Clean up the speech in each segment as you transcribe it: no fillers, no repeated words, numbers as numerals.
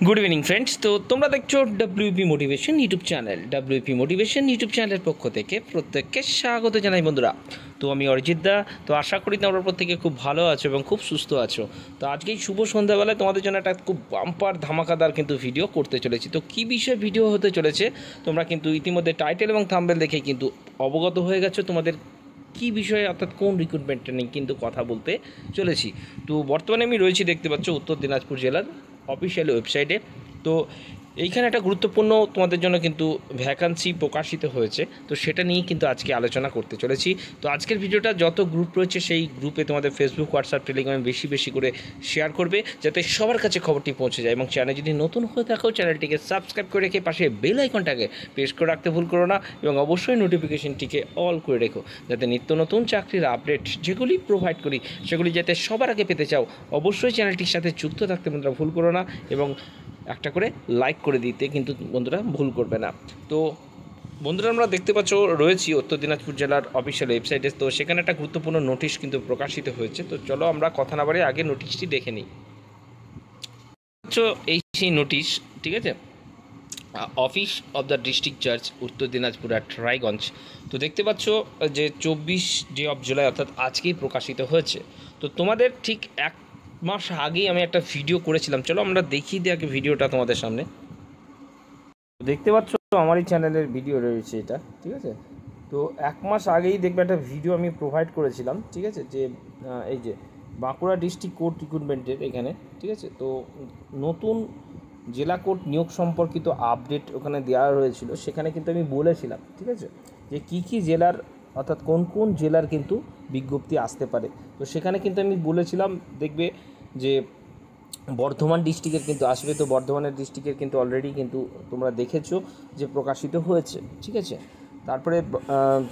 Good evening friends. তো তোমরা দেখছো WP motivation YouTube channel. WP motivation YouTube চ্যানেলের পক্ষ থেকে প্রত্যেককে স্বাগত জানাই বন্ধুরা। তো আমি অরিজিৎ দা। তো আশা করি তোমরা প্রত্যেকে খুব ভালো আছো এবং খুব সুস্থ আছো। তো আজকেই শুভ সন্ধ্যাবেলায় তোমাদের জন্য একটা খুব বাম্পার ধামাকাদার কিন্তু ভিডিও করতে চলেছি। তো কী বিষয়ে ভিডিও হতে চলেছে তোমরা কিন্তু ইতিমধ্যে টাইটেল এবং থাম্বনেল দেখে কিন্তু অবগত হয়ে গেছো তোমাদের কী বিষয়ে, অর্থাৎ কোন রিক্রুটমেন্টটা নিয়ে কিন্তু কথা বলতে চলেছি। তো বর্তমানে আমি রয়েছি, দেখতে পাচ্ছ, উত্তর দিনাজপুর জেলার অফিসিয়াল ওয়েবসাইটে। তো এইখানে একটা গুরুত্বপূর্ণ তোমাদের জন্য কিন্তু ভ্যাকান্সি প্রকাশিত হয়েছে, তো সেটা নিয়েই কিন্তু আজকে আলোচনা করতে চলেছি। তো আজকের ভিডিওটা যত গ্রুপ রয়েছে সেই গ্রুপে তোমাদের ফেসবুক, হোয়াটসঅ্যাপ, টেলিগ্রামে বেশি বেশি করে শেয়ার করবে, যাতে সবার কাছে খবরটি পৌঁছে যায়। এবং চ্যানেল যদি নতুন হয়ে থাকো চ্যানেলটিকে সাবস্ক্রাইব করে রেখে পাশে বেল আইকনটাকে প্রেস করে রাখতে ভুল করো না, এবং অবশ্যই নোটিফিকেশনটিকে অল করে রেখো, যাতে নিত্য নতুন চাকরির আপডেট যেগুলি প্রোভাইড করি সেগুলি যাতে সবার আগে পেতে চাও অবশ্যই চ্যানেলটির সাথে যুক্ত থাকতে বন্ধুরা ভুল করো না, এবং একটা করে লাইক করে দিতে কিন্তু বন্ধুরা ভুল করবে না। তো বন্ধুরা, আমরা দেখতে পাচ্ছ রয়েছি উত্তর দিনাজপুর জেলার অফিসিয়াল ওয়েবসাইটে। তো সেখানে একটা গুরুত্বপূর্ণ নোটিশ কিন্তু প্রকাশিত হয়েছে। তো চলো আমরা কথা না বাড়িয়ে আগে নোটিশটি দেখে নিই। এই সেই নোটিশ, ঠিক আছে, অফিস অফ দ্য ডিস্ট্রিক্ট জাজ উত্তর দিনাজপুর অ্যাট রায়গঞ্জ। তো দেখতে পাচ্ছ যে 24 অফ জুলাই, অর্থাৎ আজকেই প্রকাশিত হয়েছে। তো তোমাদের ঠিক এক মাস আগেই আমি একটা ভিডিও করেছিলাম, চলো আমরা দেখিয়ে দিই আগে ভিডিওটা তোমাদের সামনে। দেখতে পাচ্ছ আমারই চ্যানেলের ভিডিও রয়েছে এটা, ঠিক আছে। তো এক মাস আগেই দেখবে একটা ভিডিও আমি প্রোভাইড করেছিলাম, ঠিক আছে, যে এই যে বাঁকুড়া ডিস্ট্রিক্ট কোর্ট রিক্রুটমেন্টের এখানে, ঠিক আছে। তো নতুন জেলা কোর্ট নিয়োগ সম্পর্কিত আপডেট ওখানে দেওয়া হয়েছিল। সেখানে কিন্তু আমি বলেছিলাম, ঠিক আছে, যে কী কী জেলার, অর্থাৎ কোন কোন জেলার কিন্তু বিজ্ঞপ্তি আসতে পারে। তো সেখানে কিন্তু আমি বলেছিলাম দেখবে যে বর্ধমান ডিস্ট্রিক্টের কিন্তু আসবে। তো বর্ধমানের ডিস্ট্রিক্টের কিন্তু অলরেডি কিন্তু তোমরা দেখেছো যে প্রকাশিত হয়েছে, ঠিক আছে। তারপরে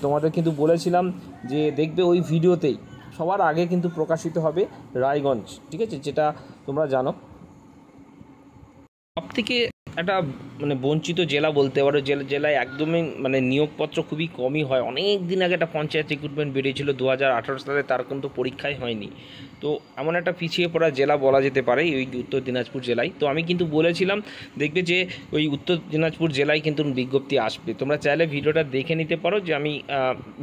তোমাদের কিন্তু বলেছিলাম যে দেখবে ওই ভিডিওতেই সবার আগে কিন্তু প্রকাশিত হবে রায়গঞ্জ, ঠিক আছে, যেটা তোমরা জানো সব থেকে একটা মানে বঞ্চিত জেলা বলতে পারো। জেলায় একদমই মানে নিয়োগপত্র খুবই কমই হয়। অনেক দিন আগে একটা পঞ্চায়েত রিক্রুটমেন্ট বেরিয়েছিল 2018 সালে, তার কিন্তু পরীক্ষাই হয়নি। তো এমন একটা পিছিয়ে পড়া জেলা বলা যেতে পারে ওই উত্তর দিনাজপুর জেলায়। তো আমি কিন্তু বলেছিলাম দেখবে যে ওই উত্তর দিনাজপুর জেলায় কিন্তু বিজ্ঞপ্তি আসবে। তোমরা চাইলে ভিডিওটা দেখে নিতে পারো যে আমি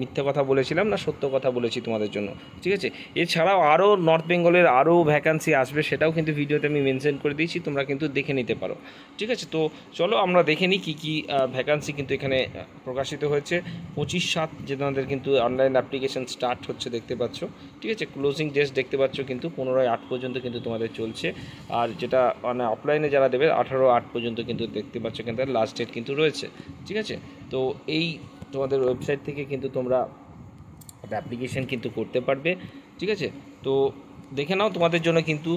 মিথ্যে কথা বলেছিলাম না সত্য কথা বলেছি তোমাদের জন্য, ঠিক আছে। এছাড়াও আরও নর্থ বেঙ্গলের আরও ভ্যাকান্সি আসবে, সেটাও কিন্তু ভিডিওতে আমি মেনশন করে দিয়েছি, তোমরা কিন্তু দেখে নিতে পারো, ঠিক আছে। তো চলো আমরা দেখে নিই কী কী ভ্যাকান্সি কিন্তু এখানে প্রকাশিত হয়েছে। 25/7 যে তোমাদের কিন্তু অনলাইন অ্যাপ্লিকেশান স্টার্ট হচ্ছে, দেখতে পাচ্ছ, ঠিক আছে। ক্লোজিং ডেট দেখতে পাচ্ছ কিন্তু 15/8 পর্যন্ত কিন্তু তোমাদের চলছে। আর যেটা মানে অফলাইনে যারা দেবে 18/8 পর্যন্ত কিন্তু দেখতে পাচ্ছ কিন্তু লাস্ট ডেট কিন্তু রয়েছে, ঠিক আছে। তো এই তোমাদের ওয়েবসাইট থেকে কিন্তু তোমরা একটা অ্যাপ্লিকেশান কিন্তু করতে পারবে, ঠিক আছে। তো দেখে নাও তোমাদের জন্য কিন্তু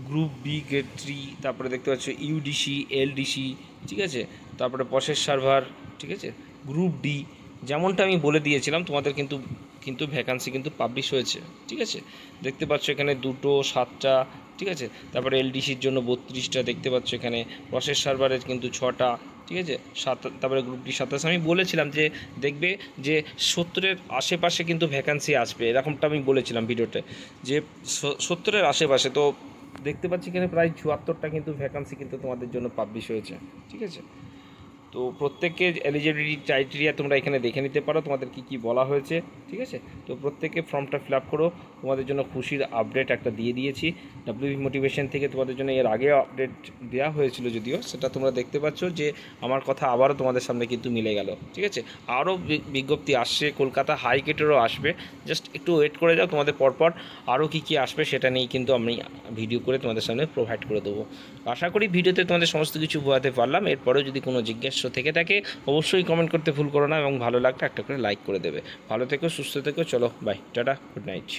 গ্রুপ বি গ্রেড 3, তারপরে দেখতে পাচ্ছ ইউডিসি, এলডিসি, ঠিক আছে, তারপরে প্রসেস সার্ভার, ঠিক আছে, গ্রুপ ডি, যেমনটা আমি বলে দিয়েছিলাম তোমাদের কিন্তু কিন্তু ভ্যাকান্সি কিন্তু পাবলিশ হয়েছে, ঠিক আছে। দেখতে পাচ্ছ এখানে 2টো 7টা, ঠিক আছে। তারপরে এলডিসির জন্য 32টা দেখতে পাচ্ছ এখানে, প্রসেস সার্ভারের কিন্তু 6টা, ঠিক আছে, 7। তারপরে গ্রুপ ডি 27। আমি বলেছিলাম যে দেখবে যে 70-এর আশেপাশে কিন্তু ভ্যাকান্সি আসবে, এরকমটা আমি বলেছিলাম ভিডিওতে, যে 70-এর আশেপাশে। তো দেখতে পাচ্ছি এখানে প্রায় 74টা কিন্তু ভ্যাকান্সি কিন্তু তোমাদের জন্য পাবলিশ হয়েছে, ঠিক আছে। তো প্রত্যেকের এলিজিবিলিটি ক্রাইটেরিয়া তোমরা এখানে দেখে নিতে পারো, তোমাদের কি কি বলা হয়েছে, ঠিক আছে। তো প্রত্যেকে ফর্মটা ফিল আপ করো। তোমাদের জন্য খুশির আপডেট একটা দিয়ে দিয়েছি ডব্লিউপি মোটিভেশন থেকে। তোমাদের জন্য এর আগে আপডেট দেওয়া হয়েছিল, যদিও সেটা তোমরা দেখতে পাচ্ছ যে আমার কথা আবারও তোমাদের সামনে কিন্তু মিলে গেল, ঠিক আছে। আরও বিজ্ঞপ্তি আসছে, কলকাতা হাইকোর্টেরও আসবে, জাস্ট একটু ওয়েট করে যাও। তোমাদের পরপর আরও কী কী আসবে সেটা নিয়েই কিন্তু আমি ভিডিও করে তোমাদের সামনে প্রোভাইড করে দেবো। আশা করি ভিডিওতে তোমাদের সমস্ত কিছু বোঝাতে পারলাম। এরপরেও যদি কোনো জিজ্ঞাসা থেকে থাকে অবশ্যই কমেন্ট করতে ভুল করো না, এবং ভালো লাগলে একটা করে লাইক করে দেবে। ভালো থেকো, সুস্থ থেকো, চলো বাই, টাটা, গুড নাইট।